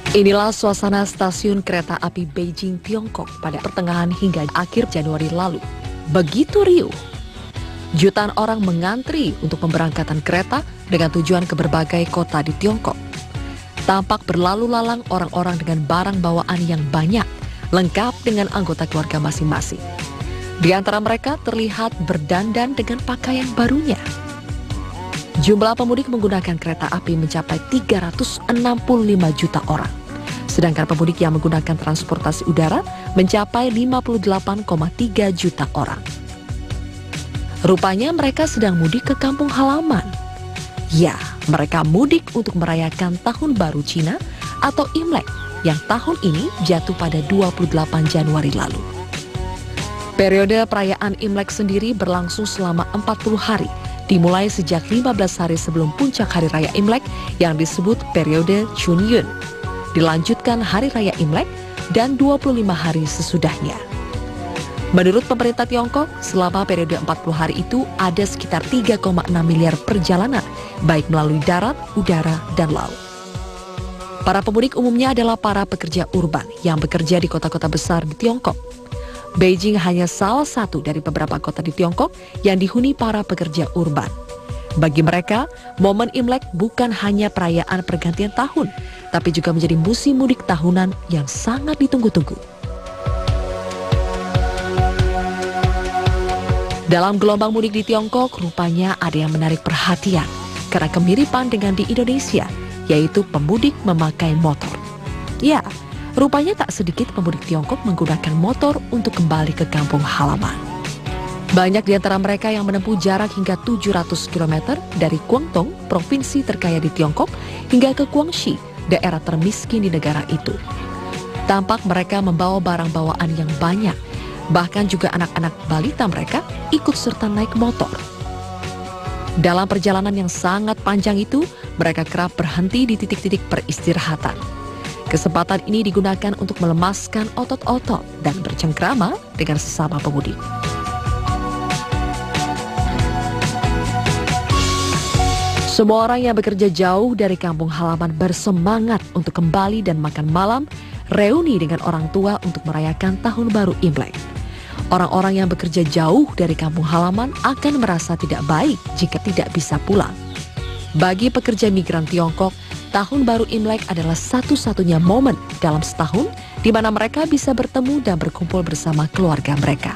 Inilah suasana stasiun kereta api Beijing, Tiongkok pada pertengahan hingga akhir Januari lalu. Begitu riuh. Jutaan orang mengantri untuk pemberangkatan kereta dengan tujuan ke berbagai kota di Tiongkok. Tampak berlalu lalang orang-orang dengan barang bawaan yang banyak, lengkap dengan anggota keluarga masing-masing. Di antara mereka terlihat berdandan dengan pakaian barunya. Jumlah pemudik menggunakan kereta api mencapai 365 juta orang. Sedangkan pemudik yang menggunakan transportasi udara mencapai 58,3 juta orang. Rupanya mereka sedang mudik ke kampung halaman. Ya, mereka mudik untuk merayakan Tahun Baru Cina atau Imlek yang tahun ini jatuh pada 28 Januari lalu. Periode perayaan Imlek sendiri berlangsung selama 40 hari, dimulai sejak 15 hari sebelum puncak Hari Raya Imlek yang disebut periode Chunyun. Dilanjutkan Hari Raya Imlek dan 25 hari sesudahnya. Menurut pemerintah Tiongkok, selama periode 40 hari itu ada sekitar 3,6 miliar perjalanan, baik melalui darat, udara, dan laut. Para pemudik umumnya adalah para pekerja urban yang bekerja di kota-kota besar di Tiongkok. Beijing hanya salah satu dari beberapa kota di Tiongkok yang dihuni para pekerja urban. Bagi mereka, momen Imlek bukan hanya perayaan pergantian tahun, tapi juga menjadi musim mudik tahunan yang sangat ditunggu-tunggu. Dalam gelombang mudik di Tiongkok, rupanya ada yang menarik perhatian karena kemiripan dengan di Indonesia, yaitu pemudik memakai motor. Ya, rupanya tak sedikit pemudik Tiongkok menggunakan motor untuk kembali ke kampung halaman. Banyak di antara mereka yang menempuh jarak hingga 700 km dari Guangdong, provinsi terkaya di Tiongkok, hingga ke Guangxi, daerah termiskin di negara itu. Tampak mereka membawa barang bawaan yang banyak, bahkan juga anak-anak balita mereka ikut serta naik motor. Dalam perjalanan yang sangat panjang itu, mereka kerap berhenti di titik-titik peristirahatan. Kesempatan ini digunakan untuk melemaskan otot-otot dan bercengkrama dengan sesama pemudik. Semua orang yang bekerja jauh dari kampung halaman bersemangat untuk kembali dan makan malam, reuni dengan orang tua untuk merayakan Tahun Baru Imlek. Orang-orang yang bekerja jauh dari kampung halaman akan merasa tidak baik jika tidak bisa pulang. Bagi pekerja migran Tiongkok, Tahun Baru Imlek adalah satu-satunya momen dalam setahun di mana mereka bisa bertemu dan berkumpul bersama keluarga mereka.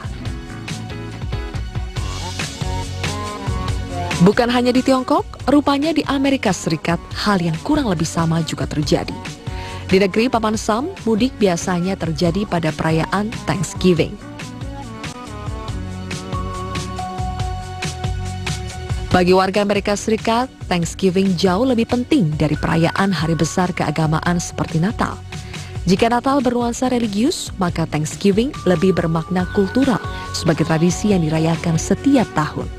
Bukan hanya di Tiongkok, rupanya di Amerika Serikat hal yang kurang lebih sama juga terjadi. Di negeri Paman Sam, mudik biasanya terjadi pada perayaan Thanksgiving. Bagi warga Amerika Serikat, Thanksgiving jauh lebih penting dari perayaan hari besar keagamaan seperti Natal. Jika Natal bernuansa religius, maka Thanksgiving lebih bermakna kultural sebagai tradisi yang dirayakan setiap tahun.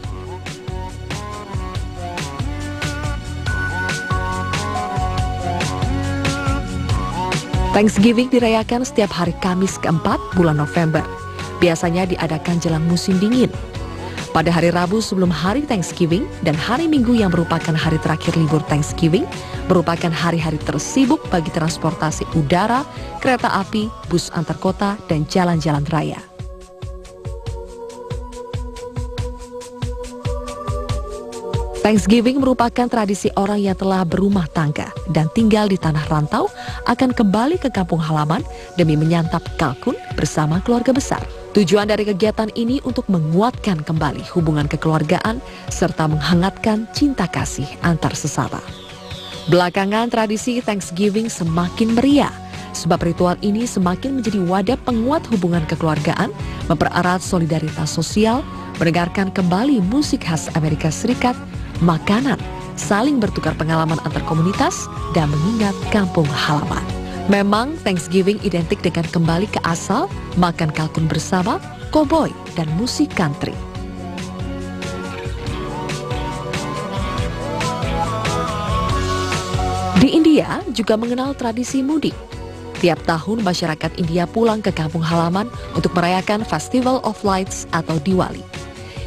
Thanksgiving dirayakan setiap hari Kamis keempat bulan November. Biasanya diadakan jelang musim dingin. Pada hari Rabu sebelum hari Thanksgiving dan hari Minggu yang merupakan hari terakhir libur Thanksgiving, merupakan hari-hari tersibuk bagi transportasi udara, kereta api, bus antar kota, dan jalan-jalan raya. Thanksgiving merupakan tradisi orang yang telah berumah tangga dan tinggal di tanah rantau akan kembali ke kampung halaman demi menyantap kalkun bersama keluarga besar. Tujuan dari kegiatan ini untuk menguatkan kembali hubungan kekeluargaan serta menghangatkan cinta kasih antar sesama. Belakangan tradisi Thanksgiving semakin meriah sebab ritual ini semakin menjadi wadah penguat hubungan kekeluargaan, mempererat solidaritas sosial, mendengarkan kembali musik khas Amerika Serikat, makanan, saling bertukar pengalaman antar komunitas, dan mengingat kampung halaman. Memang Thanksgiving identik dengan kembali ke asal, makan kalkun bersama, koboi, dan musik country. Di India juga mengenal tradisi mudik. Tiap tahun masyarakat India pulang ke kampung halaman untuk merayakan Festival of Lights atau Diwali.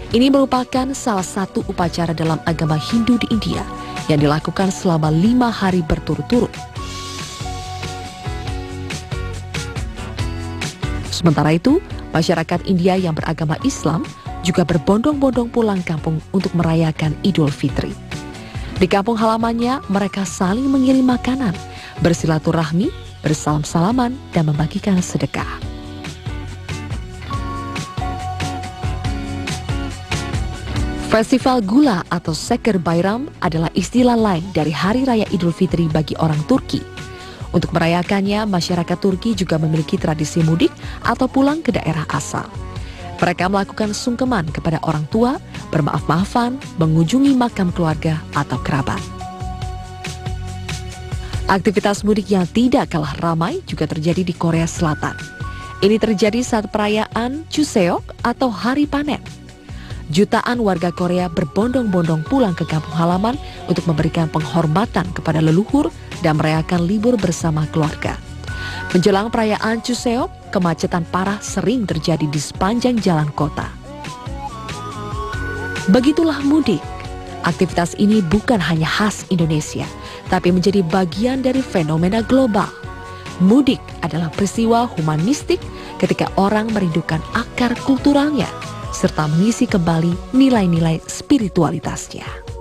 Ini merupakan salah satu upacara dalam agama Hindu di India yang dilakukan selama 5 hari berturut-turut. Sementara itu, masyarakat India yang beragama Islam juga berbondong-bondong pulang kampung untuk merayakan Idul Fitri. Di kampung halamannya, mereka saling mengirim makanan, bersilaturahmi, bersalam-salaman, dan membagikan sedekah. Festival Gula atau Şeker Bayram adalah istilah lain dari Hari Raya Idul Fitri bagi orang Turki. Untuk merayakannya, masyarakat Turki juga memiliki tradisi mudik atau pulang ke daerah asal. Mereka melakukan sungkeman kepada orang tua, bermaaf-maafan, mengunjungi makam keluarga atau kerabat. Aktivitas mudik yang tidak kalah ramai juga terjadi di Korea Selatan. Ini terjadi saat perayaan Chuseok atau Hari Panen. Jutaan warga Korea berbondong-bondong pulang ke kampung halaman untuk memberikan penghormatan kepada leluhur dan merayakan libur bersama keluarga. Menjelang perayaan Chuseok, kemacetan parah sering terjadi di sepanjang jalan kota. Begitulah mudik. Aktivitas ini bukan hanya khas Indonesia, tapi menjadi bagian dari fenomena global. Mudik adalah peristiwa humanistik ketika orang merindukan akar kulturalnya, serta mengisi kembali nilai-nilai spiritualitasnya.